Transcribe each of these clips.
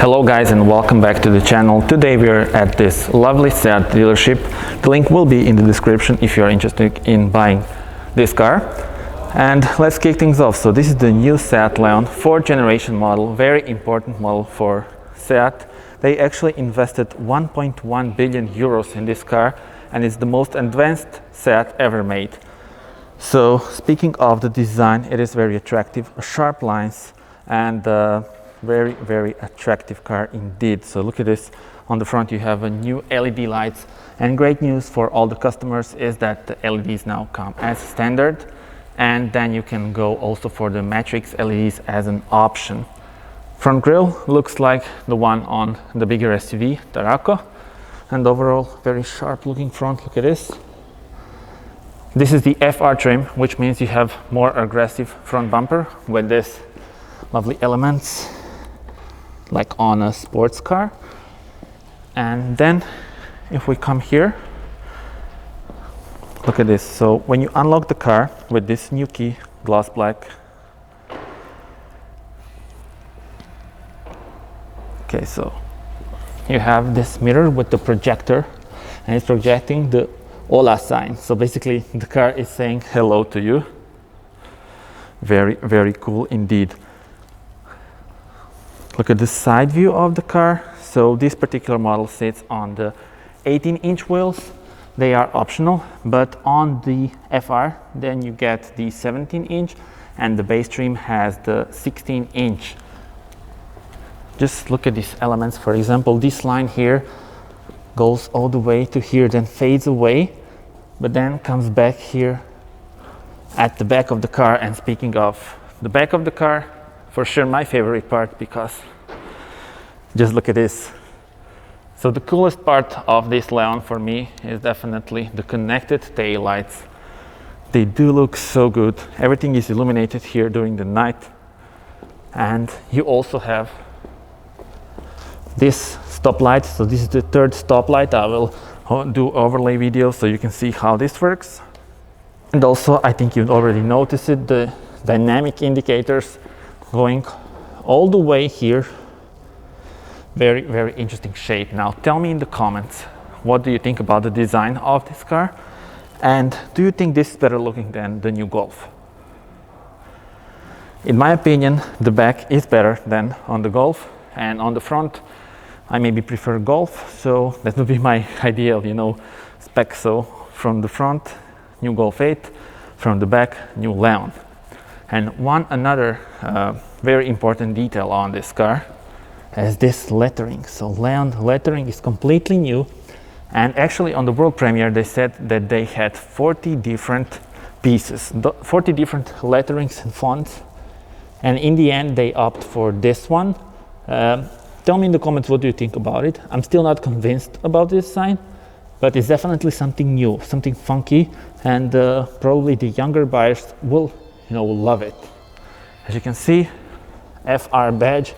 Hello guys, and welcome back to the channel. Today we are at this lovely Seat dealership. The link will be in the description if you are interested in buying this car. And let's kick things off. So this is the new Seat Leon 4th generation model, very important model for Seat. They actually invested 1.1 billion euros in this car, and it's the most advanced Seat ever made. So speaking of the design, it is very attractive, sharp lines, and very attractive car indeed. So look at this. On the front you have a new LED lights, and great news for all the customers is that the LEDs now come as standard, and then you can go also for the matrix LEDs as an option. Front grille looks like the one on the bigger SUV Tarraco, and overall very sharp looking front. Look at this. This is the FR trim, which means you have more aggressive front bumper with this lovely elements like on a sports car. And then if we come here, look at this. So when you unlock the car with this new key, gloss black, okay, so you have this mirror with the projector, and it's projecting the Hola sign. So basically the car is saying hello to you. Very cool indeed. Look at the side view of the car. So this particular model sits on the 18-inch wheels. They are optional, but on the FR then you get the 17-inch, and the base trim has the 16-inch. Just look at these elements. For example, this line here goes all the way to here, then fades away, but then comes back here at the back of the car. And speaking of the back of the car, for sure my favorite part, because just look at this. So the coolest part of this Leon for me is definitely the connected tail lights. They do look so good. Everything is illuminated here during the night, and you also have this stoplight. So this is the third stoplight. I will do overlay video so you can see how this works. And also, I think you've already noticed it, the dynamic indicators going all the way here. Very interesting shape. Now tell me in the comments, what do you think about the design of this car, and do you think this is better looking than the new Golf? In my opinion, the back is better than on the Golf, and on the front I maybe prefer Golf, so that would be my ideal, spec. So from the front, new Golf 8, from the back, new Leon. And another very important detail on this car is this lettering. So Leon lettering is completely new, and actually on the world premiere they said that they had 40 different pieces, 40 different letterings and fonts, and in the end they opt for this one. Tell me in the comments, what do you think about it? I'm still not convinced about this sign, but it's definitely something new, something funky, and probably the younger buyers will love it. As you can see, FR badge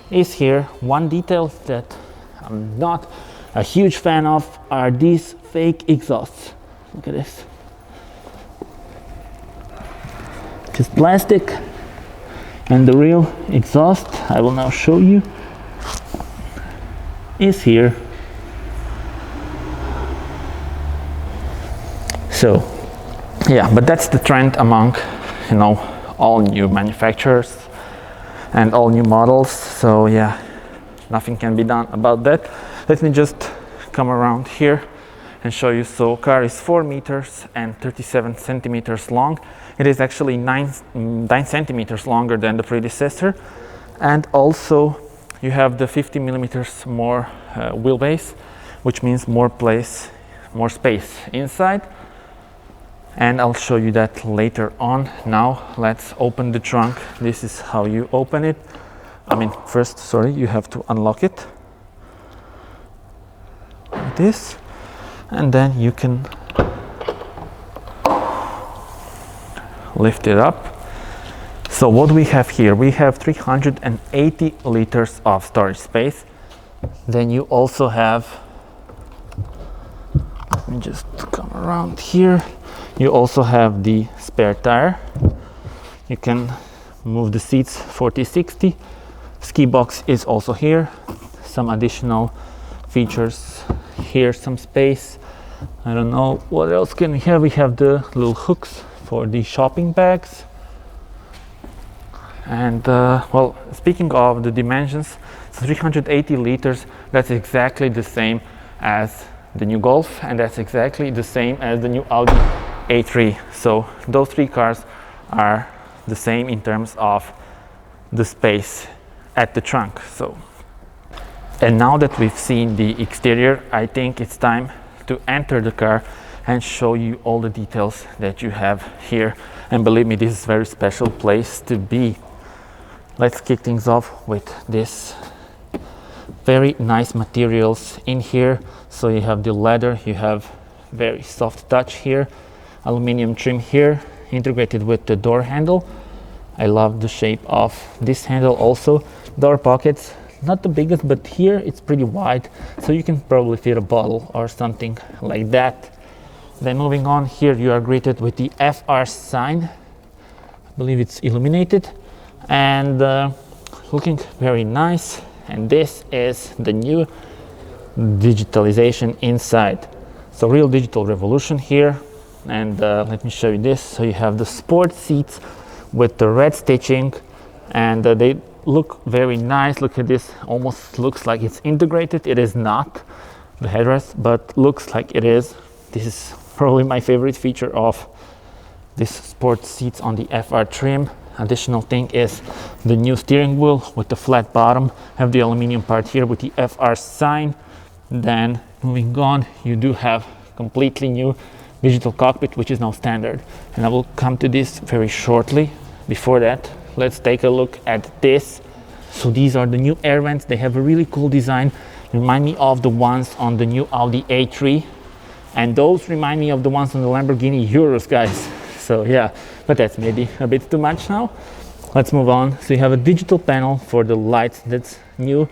is here. One detail that I'm not a huge fan of are these fake exhausts. Look at this. Just plastic, and the real exhaust, I will now show you, is here. So yeah, but that's the trend among all new manufacturers and all new models. So yeah, nothing can be done about that. Let me just come around here and show you. So car is 4 meters and 37 centimeters long. It is actually 9 centimeters longer than the predecessor, and also you have the 50 millimeters more wheelbase, which means more space inside, and I'll show you that later on. Now let's open the trunk. This is how you open it. First, you have to unlock it like this, and then you can lift it up. So what we have here, we have 380 liters of storage space. Then you also have, let me just come around here, you also have the spare tire. You can move the seats 40-60, Ski box is also here. Some additional features here, some space. I don't know what else can we have. We have the little hooks for the shopping bags. And well, speaking of the dimensions, so 380 liters, that's exactly the same as the new Golf, and that's exactly the same as the new Audi A3. So those three cars are the same in terms of the space at the trunk. So, and now that we've seen the exterior, I think it's time to enter the car and show you all the details that you have here. And believe me, this is a very special place to be. Let's kick things off with this very nice materials in here. So you have the leather, you have very soft touch here, aluminum trim here, integrated with the door handle. I love the shape of this handle also. Door pockets, not the biggest, but here it's pretty wide, so you can probably fit a bottle or something like that. Then moving on, here you are greeted with the FR sign. I believe it's illuminated and looking very nice. And this is the new digitalization inside. So real digital revolution here. And let me show you this. So you have the sport seats with the red stitching, and they look very nice. Look at this, almost looks like it's integrated. It is not, the headrest, but looks like it is. This is probably my favorite feature of this sport seats on the FR trim. Additional thing is the new steering wheel with the flat bottom. Have the aluminum part here with the FR sign. Then moving on, you do have completely new digital cockpit, which is now standard, and I will come to this very shortly. Before that, let's take a look at this. So these are the new air vents. They have a really cool design, remind me of the ones on the new Audi A3, and those remind me of the ones on the Lamborghini Urus, guys. So yeah, but that's maybe a bit too much now. Let's move on. So you have a digital panel for the lights that's new.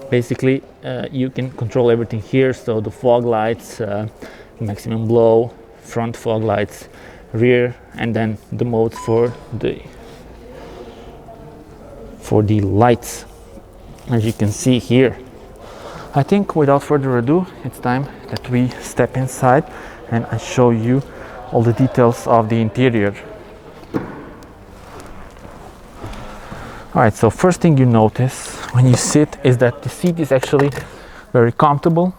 Basically, you can control everything here. So the fog lights, maximum blow, front fog lights, rear, and then the modes for the lights, as you can see here. I think without further ado, it's time that we step inside and I show you all the details of the interior. Alright, so first thing you notice when you sit is that the seat is actually very comfortable.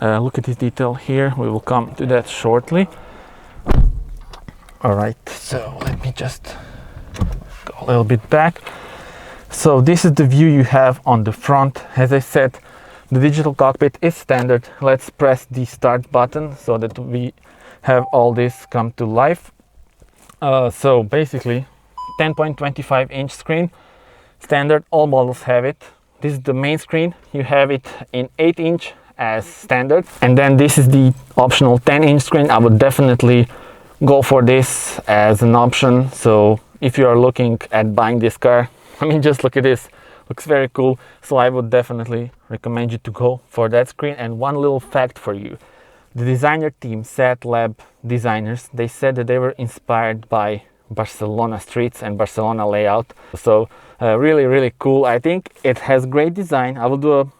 Look at this detail here, we will come to that shortly. Alright, so let me just go a little bit back. So this is the view you have on the front. As I said, the digital cockpit is standard. Let's press the start button so that we have all this come to life. So basically 10.25 inch screen, standard, all models have it. This is the main screen, you have it in 8 inch as standard, and then this is the optional 10 inch screen. I would definitely go for this as an option. So if you are looking at buying this car, I mean, just look at this, looks very cool. So I would definitely recommend you to go for that screen. And one little fact for you, the designer team, Sat Lab designers, they said that they were inspired by Barcelona streets and Barcelona layout. So really cool. I think it has great design. I will do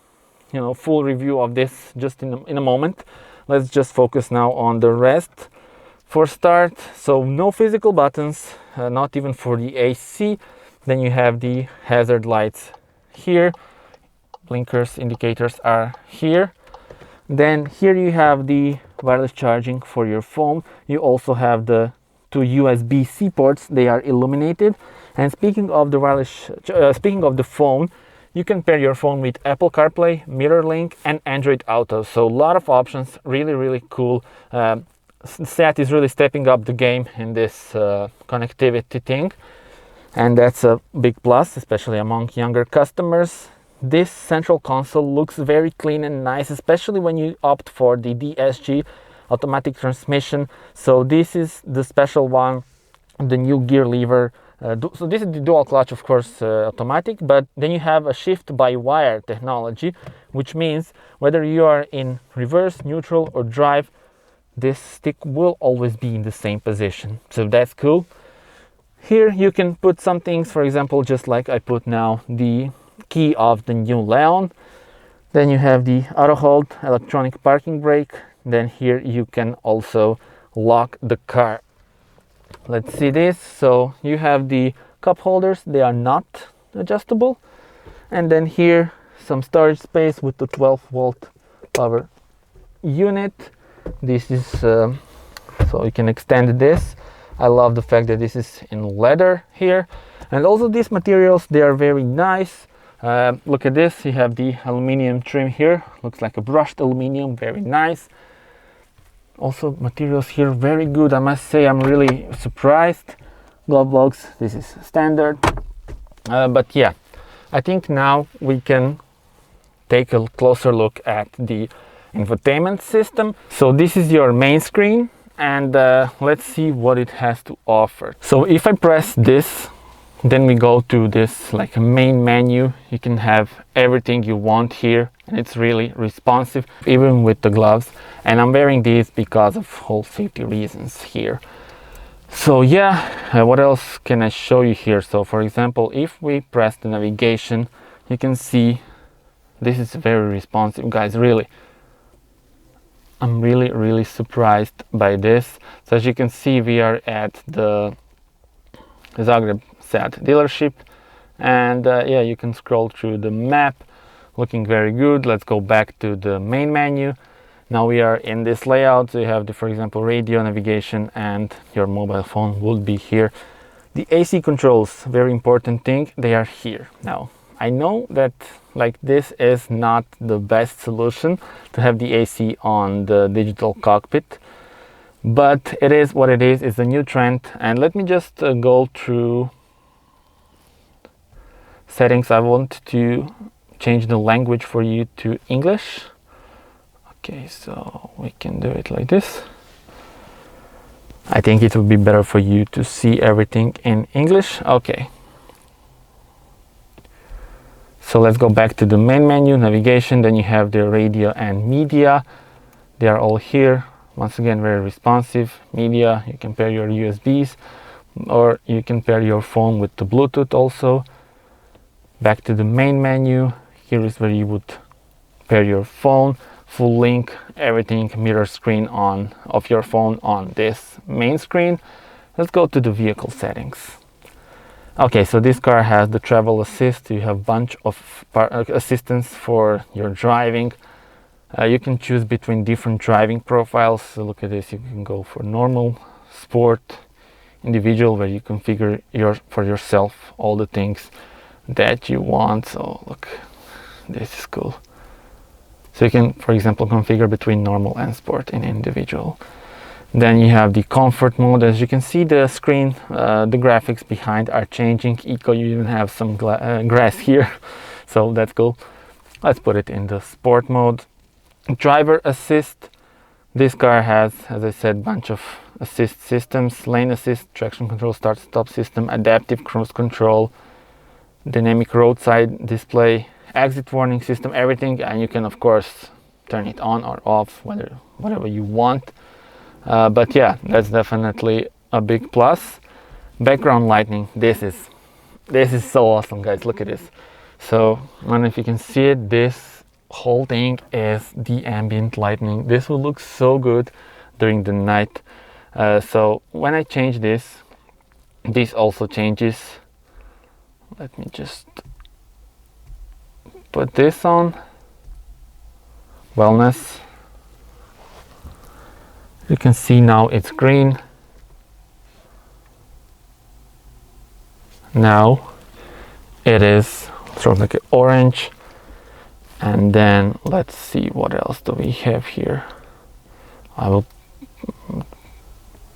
a full review of this just in a moment. Let's just focus now on the rest. For start, so no physical buttons, not even for the AC. Then you have the hazard lights here, blinkers, indicators are here. Then here you have the wireless charging for your phone. You also have the two USB-C ports, they are illuminated. And speaking of the phone, you can pair your phone with Apple CarPlay, MirrorLink, and Android Auto. So a lot of options, really cool. Seat is really stepping up the game in this connectivity thing, and that's a big plus, especially among younger customers. This central console looks very clean and nice, especially when you opt for the DSG automatic transmission. So this is the special one, the new gear lever. So this is the dual clutch, of course, automatic, but then you have a shift by wire technology, which means whether you are in reverse, neutral, or drive, this stick will always be in the same position. So that's cool. Here you can put some things, for example, just like I put now the key of the new Leon. Then you have the auto hold, electronic parking brake. Then here you can also lock the car. Let's see this. So you have the cup holders, they are not adjustable. And then here some storage space with the 12-volt power unit. This is so you can extend this. I love the fact that this is in leather here, and also these materials, they are very nice. Look at this, you have the aluminum trim here, looks like a brushed aluminum, very nice. Also materials here very good, I must say. I'm really surprised. Glove box, this is standard. But yeah, I think now we can take a closer look at the infotainment system. So this is your main screen, and let's see what it has to offer. So if I press this, then we go to this like a main menu. You can have everything you want here, and it's really responsive even with the gloves. And I'm wearing these because of whole safety reasons here. So yeah, what else can I show you here? So for example, if we press the navigation, you can see this is very responsive, guys. Really, I'm really surprised by this. So as you can see, we are at the Zagreb Seat dealership, and yeah, you can scroll through the map, looking very good. Let's go back to the main menu. Now we are in this layout. So you have the, for example, radio, navigation, and your mobile phone would be here. The AC controls, very important thing, they are here. Now I know that like this is not the best solution to have the AC on the digital cockpit, but it is what it is. It's a new trend. And let me just go through settings. I want to change the language for you to English. Okay, so we can do it like this. I think it would be better for you to see everything in English. Okay. So let's go back to the main menu, navigation. Then you have the radio and media. They are all here. Once again, very responsive. Media, you can pair your USBs, or you can pair your phone with the Bluetooth also. Back to the main menu. Here is where you would pair your phone. Full link, everything, mirror screen on of your phone on this main screen. Let's go to the vehicle settings. Okay, so this car has the travel assist. You have a bunch of assistance for your driving. You can choose between different driving profiles. So look at this, you can go for normal, sport, individual, where you configure for yourself all the things that you want. So look, this is cool. So you can, for example, configure between normal and sport in individual. Then you have the comfort mode. As you can see, the screen, the graphics behind are changing. Eco, you even have some grass here, so that's cool. Let's put it in the sport mode. Driver assist. This car has, as I said, bunch of assist systems: lane assist, traction control, start stop system, adaptive cruise control, dynamic roadside display, exit warning system, everything. And you can of course turn it on or off, whatever you want. But yeah, that's definitely a big plus. Background lighting, this is so awesome, guys. Look at this. So I don't know if you can see it, this whole thing is the ambient lighting. This will look so good during the night. So when I change this also changes. Let me just put this on. Wellness. You can see now it's green. Now it is sort of like orange. And then let's see, what else do we have here. I will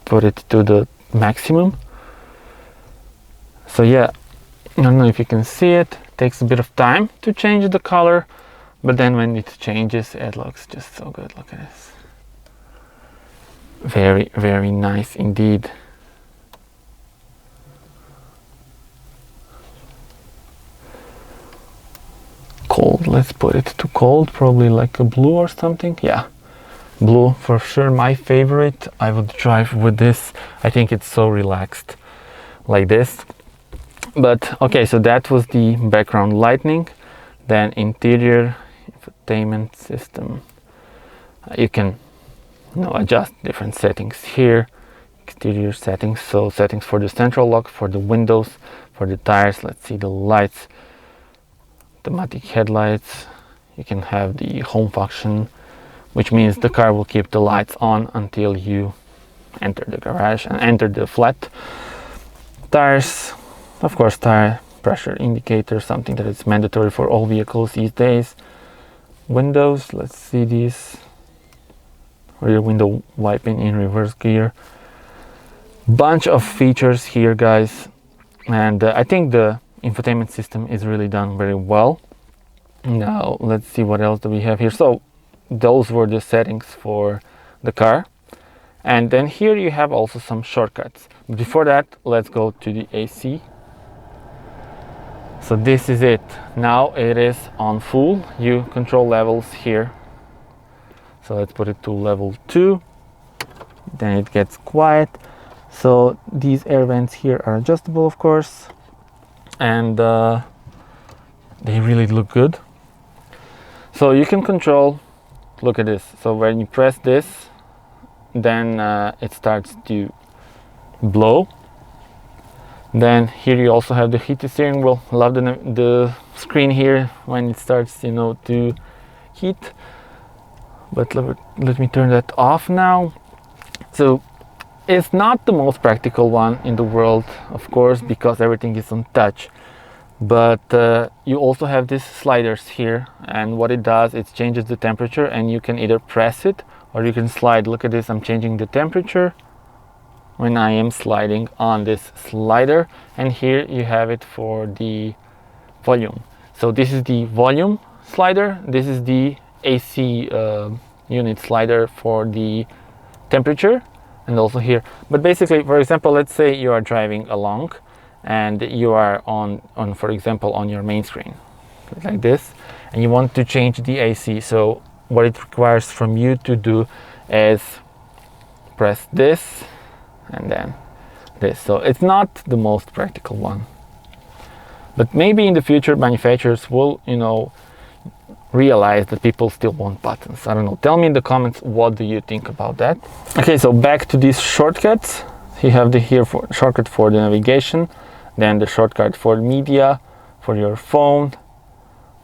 put it to the maximum. So yeah, I don't know if you can see it. It takes a bit of time to change the color, but then when it changes, it looks just so good. Look at this. Very, very nice indeed. Cold, let's put it to cold, probably like a blue or something. Yeah, blue for sure, my favorite. I would drive with this. I think it's so relaxed like this. But okay, so that was the background lighting. Then interior infotainment system, you can adjust different settings here. Exterior settings, so settings for the central lock, for the windows, for the tires. Let's see the lights, automatic headlights. You can have the home function, which means the car will keep the lights on until you enter the garage and enter the flat. Tires, of course, tire pressure indicator, something that is mandatory for all vehicles these days. Windows, let's see these. Rear window wiping in reverse gear. Bunch of features here, guys, and I think the infotainment system is really done very well. Now let's see what else do we have here. So those were the settings for the car, and then here you have also some shortcuts. Before that, let's go to the AC. So this is it. Now it is on full. You control levels here. So let's put it to level 2. Then it gets quiet. So these air vents here are adjustable, of course, and they really look good. So you can control, look at this. So when you press this, then it starts to blow. Then here you also have the heated steering wheel. Love the screen here when it starts, to heat. But let me turn that off now. So it's not the most practical one in the world, of course, because everything is on touch. But you also have these sliders here, and what it does, it changes the temperature, and you can either press it or you can slide. Look at this, I'm changing the temperature when I am sliding on this slider, and here you have it for the volume. So this is the volume slider, this is the AC unit slider for the temperature, and also here. But basically, for example, let's say you are driving along and you are on for example on your main screen like this, and you want to change the AC. So what it requires from you to do is press this and then this. So it's not the most practical one, but maybe in the future manufacturers will realize that people still want buttons. I don't know. Tell me in the comments, what do you think about that? Okay, so back to these shortcuts. You have the shortcut for the navigation, then the shortcut for media, for your phone,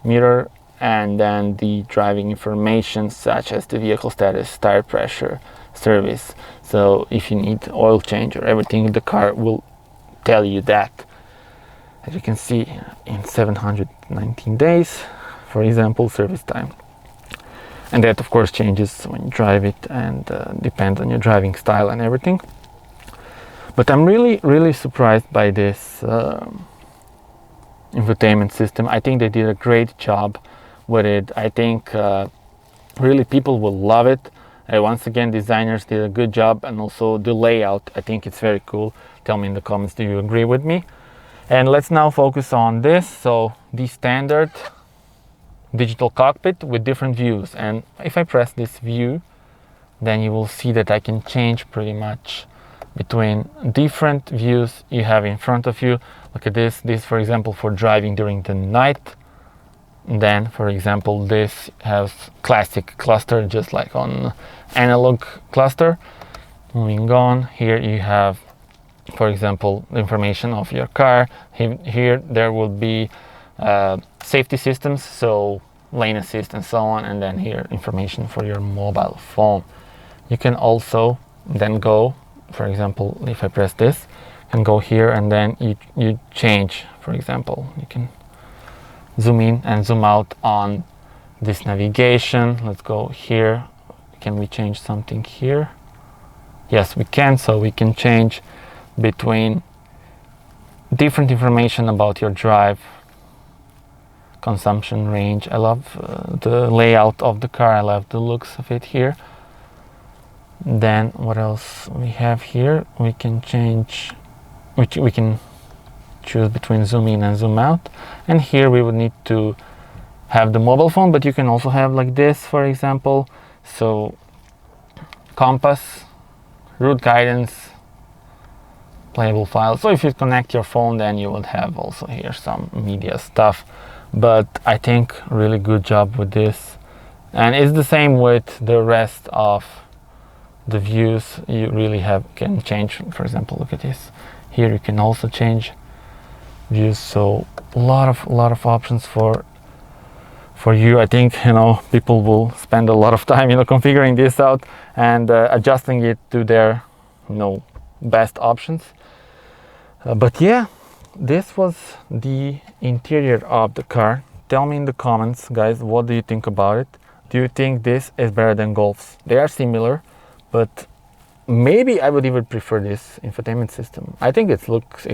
mirror, and then the driving information such as the vehicle status, tire pressure, service. So if you need oil change or everything, the car will tell you that. As you can see, in 719 days, for example, service time. And that of course changes when you drive it, and depends on your driving style and everything. But I'm really surprised by this infotainment system. I think they did a great job with it. I think really people will love it. Once again, designers did a good job, and also the layout, I think it's very cool. Tell me in the comments, do you agree with me? And let's now focus on this. So the standard digital cockpit with different views, and if I press this view, then you will see that I can change pretty much between different views you have in front of you. Look at this for example for driving during the night. And then for example this has classic cluster, just like on analog cluster. Moving on, here you have for example the information of your car. Here there will be safety systems, so lane assist and so on, and then here information for your mobile phone. You can also then go, for example, if I press this, you can go here and then you change. For example, you can zoom in and zoom out on this navigation. Let's go here. Can we change something here? Yes, we can. So we can change between different information about your drive, consumption, range. I love the layout of the car. I love the looks of it here. Then what else we have here? We can change, we can choose between zoom in and zoom out, and here we would need to have the mobile phone, but you can also have like this, for example. So compass, route guidance, playable files. So if you connect your phone, then you would have also here some media stuff. But I think really good job with this, and it's the same with the rest of the views. You really can change, for example, look at this here, you can also change views. So a lot of options for you. I think, you know, people will spend a lot of time, you know, configuring this out and adjusting it to their, you know, best options. But yeah, this was the interior of the car. Tell me in the comments, guys, what do you think about it? Do you think this is better than Golfs? They are similar, but maybe I would even prefer this infotainment system. I think it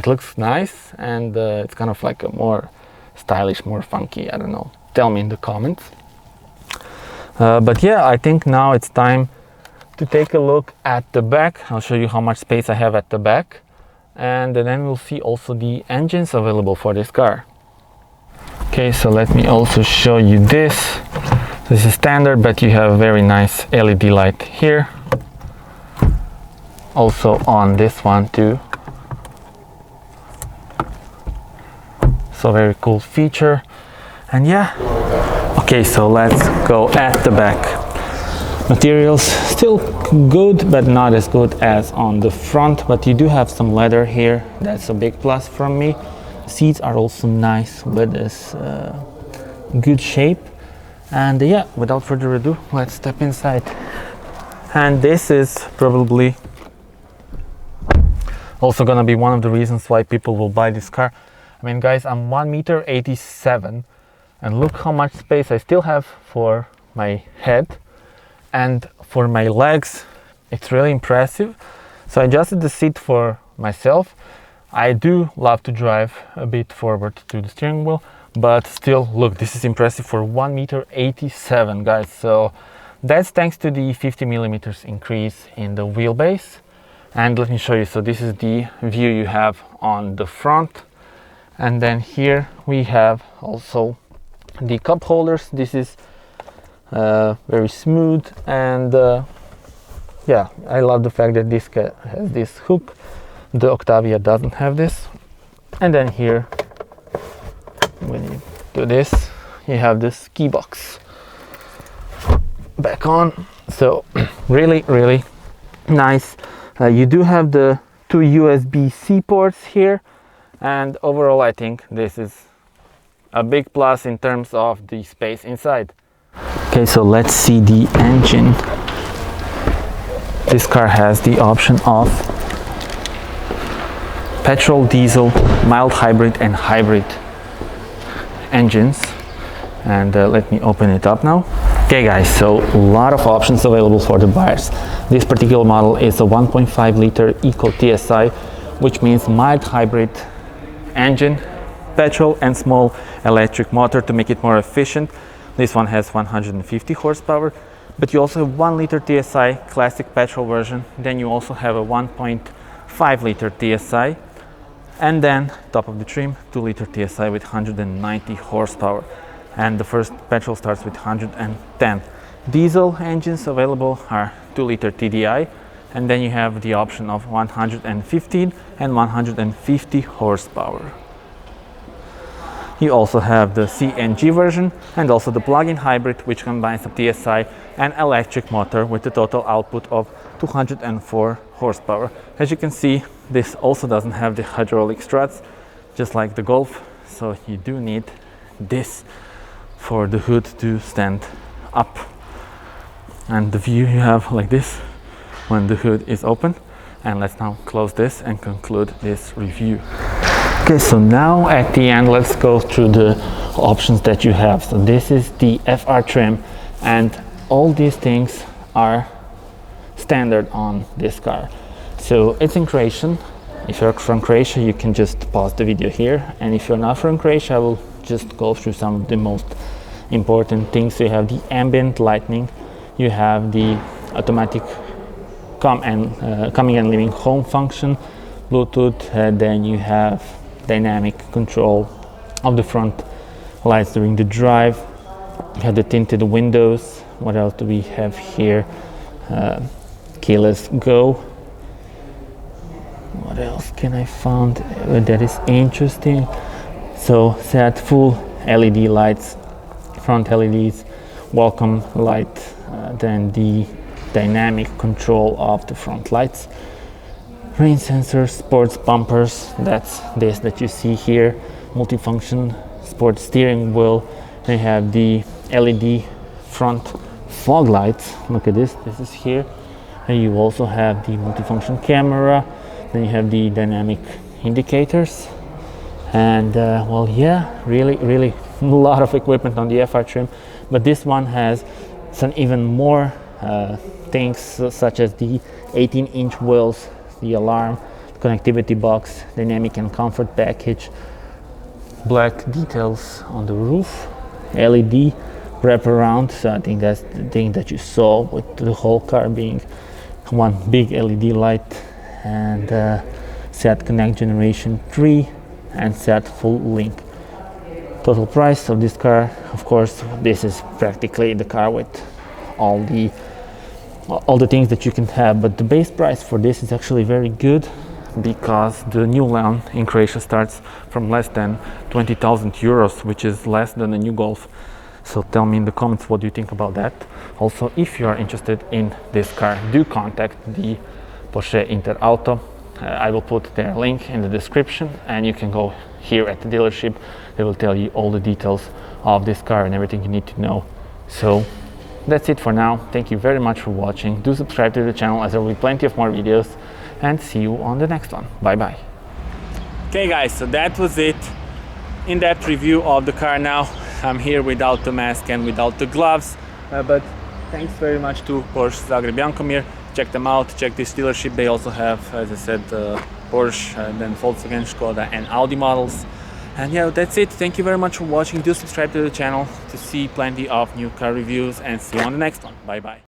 looks nice, and it's kind of like a more stylish, more funky, I don't know. Tell me in the comments. But yeah, I think now it's time to take a look at the back. I'll show you how much space I have at the back, and then we'll see also the engines available for this car. Okay, so let me also show you this. This is standard, but you have a very nice LED light here. Also on this one too. So very cool feature. And yeah, okay, so let's go at the back. Materials still good, but not as good as on the front, but you do have some leather here. That's a big plus from me. Seats are also nice with this good shape. And yeah, without further ado, let's step inside. And this is probably also gonna be one of the reasons why people will buy this car. I mean, guys, I'm 1.87 m, and look how much space I still have for my head and for my legs. It's really impressive. So I adjusted the seat for myself. I do love to drive a bit forward to the steering wheel, but still, look, this is impressive for 1.87 m, guys. So that's thanks to the 50mm increase in the wheelbase. And let me show you. So this is the view you have on the front, and then here we have also the cup holders. This is very smooth, and yeah, I love the fact that this has this hook. The Octavia doesn't have this. And then here, when you do this, you have this key box back on. So really nice. You do have the 2 USB-C ports here, and overall I think this is a big plus in terms of the space inside. Okay, so let's see the engine. This car has the option of petrol, diesel, mild hybrid and hybrid engines. And let me open it up now. Okay guys, so a lot of options available for the buyers. This particular model is a 1.5 liter EcoTSI, which means mild hybrid engine, petrol and small electric motor to make it more efficient. This one has 150 horsepower, but you also have 1 liter TSI classic petrol version. Then you also have a 1.5 liter TSI, and then top of the trim 2 liter TSI with 190 horsepower. And the first petrol starts with 110. Diesel engines available are 2 liter TDI, and then you have the option of 115 and 150 horsepower. You also have the CNG version and also the plug-in hybrid, which combines a TSI and electric motor with a total output of 204 horsepower. As you can see, this also doesn't have the hydraulic struts, just like the Golf, so you do need this for the hood to stand up. And the view you have like this when the hood is open. And let's now close this and conclude this review. Okay, so now at the end, let's go through the options that you have. So this is the FR trim, and all these things are standard on this car. So it's in Croatian. If you're from Croatia, you can just pause the video here, and if you're not from Croatia, I will just go through some of the most important things. So you have the ambient lighting, you have the automatic coming and leaving home function, Bluetooth, then you have dynamic control of the front lights during the drive. You have the tinted windows. What else do we have here? Keyless go. What else can I find that is interesting? So set full LED lights, front LEDs, welcome light, then the dynamic control of the front lights, rain sensors, sports bumpers, that's this that you see here, multifunction sports steering wheel. They have the LED front fog lights. Look at this is here. And you also have the multifunction camera. Then you have the dynamic indicators. And well, yeah, really a lot of equipment on the FR trim. But this one has some even more things, such as the 18-inch wheels, the alarm, connectivity box, dynamic and comfort package, black details on the roof, LED wraparound. So I think that's the thing that you saw, with the whole car being one big LED light. And set Connect Generation 3 and set full link. Total price of this car, of course, this is practically the car with all the things that you can have, but the base price for this is actually very good, because the new Leon in Croatia starts from less than 20,000 euros, which is less than a new Golf. So tell me in the comments what do you think about that. Also, if you are interested in this car, do contact the Porsche Interauto. I will put their link in the description, and you can go here at the dealership. They will tell you all the details of this car and everything you need to know. So that's it for now. Thank you very much for watching. Do subscribe to the channel, as there will be plenty of more videos, and see you on the next one. Bye bye. Okay guys, so that was it. In-depth review of the car. Now I'm here without the mask and without the gloves, but thanks very much to Porsche Zagreb Jankomir. Check them out, check this dealership. They also have, as I said, Porsche, then Volkswagen, Skoda and Audi models. And yeah, that's it. Thank you very much for watching. Do subscribe to the channel to see plenty of new car reviews, and see you on the next one. Bye bye.